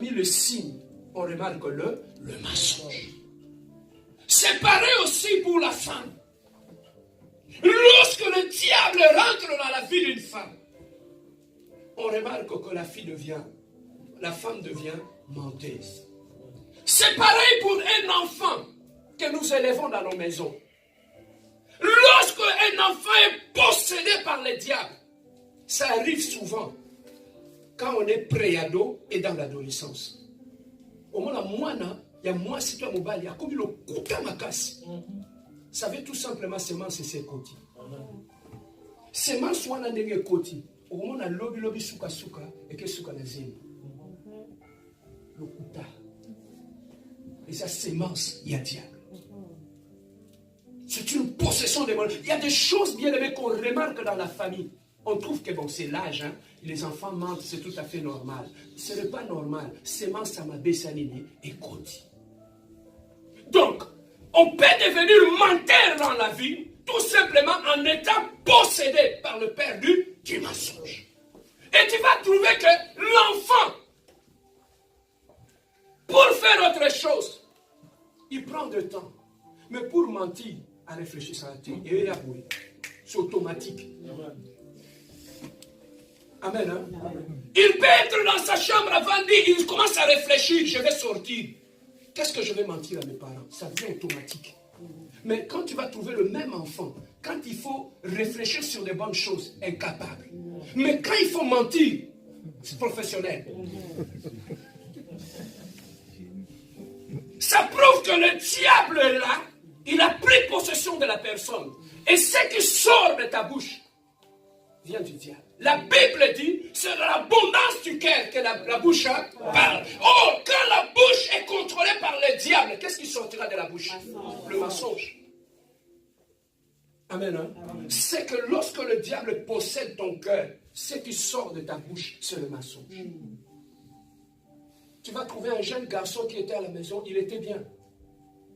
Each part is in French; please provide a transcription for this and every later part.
parmi les signes, on remarque le mensonge. C'est pareil aussi pour la femme. Lorsque le diable rentre dans la vie d'une femme, on remarque que la femme devient menteuse. C'est pareil pour un enfant que nous élevons dans nos maisons. Lorsque un enfant est possédé par le diable, ça arrive souvent quand on est pré-ado et dans l'adolescence. Au moins, il y a moi, si toi, il y a comme le kuta makasi. Ça veut tout simplement semence et ses côtés. Semence, on a des côtés. Au moment où on a lobby suka et que suka na zemi. Le kuta. Et sa semence, il y a diable. C'est une possession démoniaque. Il y a des choses bien aimées qu'on remarque dans la famille. On trouve que bon, c'est l'âge, hein? Les enfants mentent, c'est tout à fait normal. Ce n'est pas normal. Semence, ça m'a bessanini et côté. Donc, on peut devenir menteur dans la vie, tout simplement en étant possédé par le père du mensonge. Et tu vas trouver que l'enfant, pour faire autre chose, il prend du temps. Mais pour mentir, à réfléchir sur la tête, et c'est automatique. Amen. Hein? Il peut être dans sa chambre avant de dire, il commence à réfléchir, je vais sortir. Qu'est-ce que je vais mentir à mes parents? Ça devient automatique. Mais quand tu vas trouver le même enfant, quand il faut réfléchir sur des bonnes choses, incapable. Mais quand il faut mentir, c'est professionnel. Ça prouve que le diable est là, il a pris possession de la personne. Et ce qui sort de ta bouche vient du diable. La Bible dit, c'est de l'abondance du cœur que la bouche parle. Oh, quand la bouche est contrôlée par le diable, qu'est-ce qui sortira de la bouche? Le mensonge. Amen. Hein? C'est que lorsque le diable possède ton cœur, ce qui sort de ta bouche, c'est le mensonge. Tu vas trouver un jeune garçon qui était à la maison, il était bien.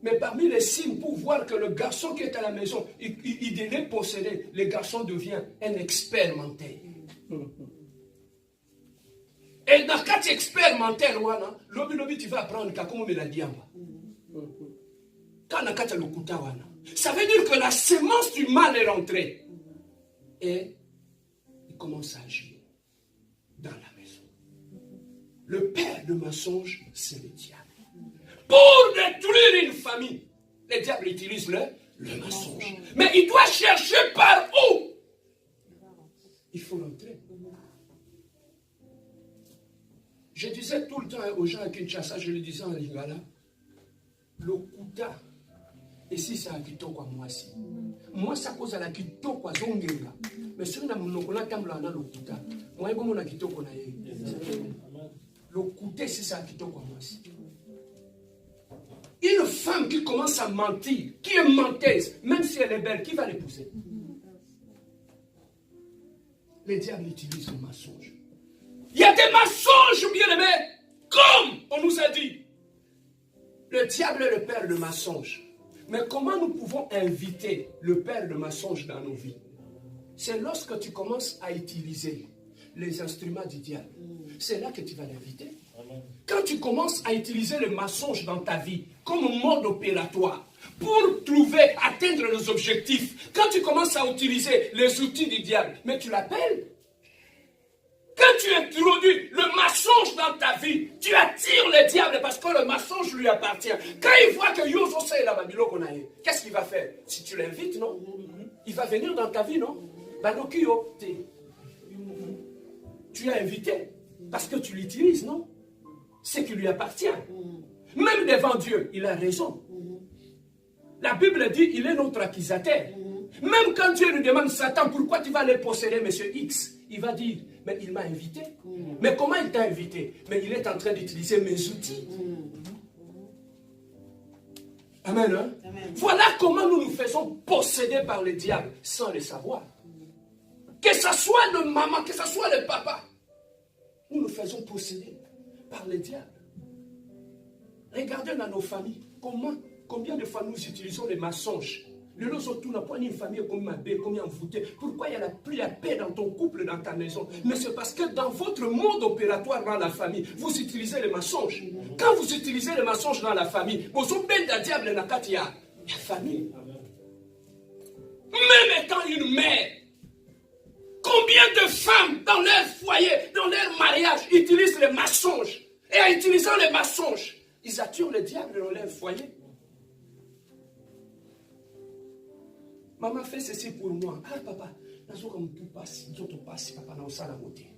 Mais parmi les signes pour voir que le garçon qui est à la maison, il est possédé, le garçon devient un expert menteur. Et dans quand tu es expert menteur, lobby, tu vas apprendre comment me la diamba. Quand tu as le kuta, ça veut dire que la semence du mal est rentrée. Et il commence à agir dans la maison. Le père de mensonge, c'est le diable. Pour détruire une famille, le diable utilise le mensonge. Mais il doit chercher par où? Il faut l'entrer. Je disais tout le temps aux gens à Kinshasa, je le disais en Lingala, le kuta, et si ça a quitté quoi moi si. Moi ça cause à la quitté quoi zongenga. Mais si on a mon okola tambla na le kuta, moi comme on a quitté quoi na ye. Le kuta si ça a quitté quoi moi si. Une femme qui commence à mentir, qui est menteuse, même si elle est belle, qui va l'épouser? Le diable utilise le mensonge. Il y a des mensonges, bien aimés, comme on nous a dit. Le diable est le père de mensonges. Mais comment nous pouvons inviter le père de mensonges dans nos vies? C'est lorsque tu commences à utiliser les instruments du diable. C'est là que tu vas l'inviter. Quand tu commences à utiliser le mensonge dans ta vie comme mode opératoire pour atteindre les objectifs, quand tu commences à utiliser les outils du diable, mais tu l'appelles. Quand tu introduis le mensonge dans ta vie, tu attires le diable parce que le mensonge lui appartient. Quand il voit que Yozo c'est la Babylone qu'on a, qu'est-ce qu'il va faire? Si tu l'invites, non? Il va venir dans ta vie, non? Banokio, tu l'as invité parce que tu l'utilises, non? Ce qui lui appartient. Même devant Dieu, il a raison. La Bible dit, il est notre accusateur. Même quand Dieu lui demande, Satan, pourquoi tu vas les posséder, monsieur X? Il va dire, mais il m'a invité. Mais comment il t'a invité? Mais il est en train d'utiliser mes outils. Amen, hein? Amen. Voilà comment nous nous faisons posséder par le diable sans le savoir. Que ce soit le maman, que ce soit le papa, nous nous faisons posséder par le diable. Regardez dans nos familles, combien de fois nous utilisons les mensonges Le lot surtout n'a pas une famille comme ma belle, comme envoûtée. Pourquoi il n'y a plus la paix dans ton couple, dans ta maison? Mais c'est parce que dans votre mode opératoire dans la famille, vous utilisez les mensonges. Quand vous utilisez les mensonges dans la famille, vous êtes bien d'un diable dans la famille. Même étant une mère, combien de femmes dans leur foyer, dans leur mariage, utilisent les mensonges? Et en utilisant les mensonges, ils attirent le diable dans leur foyer. Maman fait ceci pour moi. Ah papa, comme tout passe, tout passe, papa n'a pas la beauté.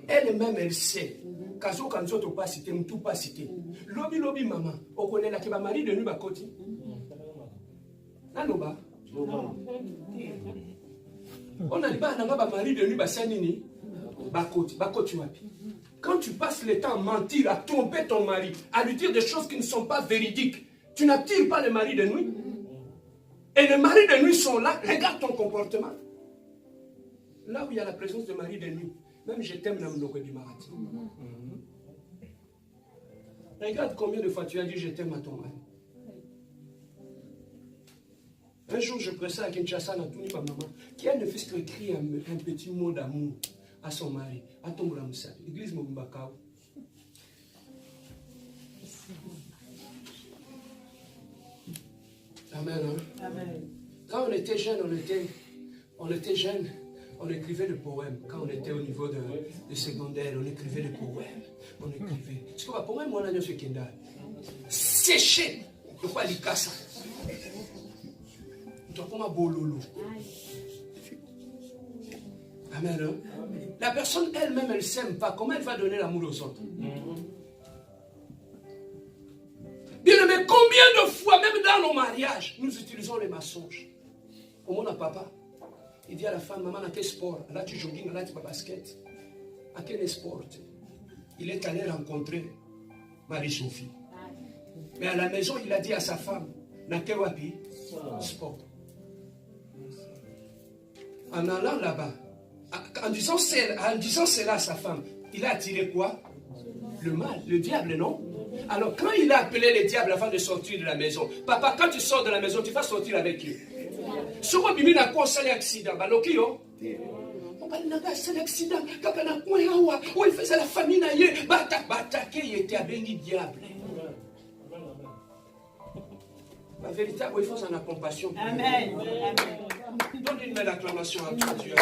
Elle-même, elle sait. Quand tout passe, tout passe. Lobby, maman. On connaît la keba mari de nous, ma côté. Nanoba. On a dit, mari de nous, Sanini. Quand tu passes le temps à mentir, à tromper ton mari, à lui dire des choses qui ne sont pas véridiques, tu n'attires pas le mari de nuit. Et les maris de nuit sont là, regarde ton comportement. Là où il y a la présence de mari de nuit, même je t'aime dans le du marati. Regarde combien de fois tu as dit je t'aime à ton mari. Un jour, je pressais à Kinshasa, ma maman, qui a ne fait qu'écrire un petit mot d'amour à son mari, à ton Bramoussa, l'église Mobumbakao. Amen. Hein? Amen. Quand on était jeune, on écrivait des poèmes. Quand on était au niveau de secondaire, on écrivait des poèmes. On écrivait. Ce qu'on va poème, on a dit ce qu'il a séché. De quoi il casse? Bololo. Amen. Hein? La personne elle-même, elle ne s'aime pas. Comment elle va donner l'amour aux autres? Bien aimé, combien de fois, même dans nos mariages, nous utilisons les mensonges? Au monde à papa, il dit à la femme, maman, à quel sport? Là, tu jogging, là, tu vas basket. À quel sport? Il est allé rencontrer Marie-Sophie. Mais à la maison, il a dit à sa femme, dans quel wapi? Sport. En allant là-bas, en disant cela à sa femme, il a attiré quoi? Le mal, le diable, non? Alors, quand il a appelé le diable avant de sortir de la maison, papa, quand tu sors de la maison, tu vas sortir avec qui? Si on bimine à quoi, c'est l'accident. C'est l'accident. Il faisait la famine ailleurs. Il était avec le diable. La vérité, il faut en la compassion. Amen. Donne une belle acclamation à Dieu.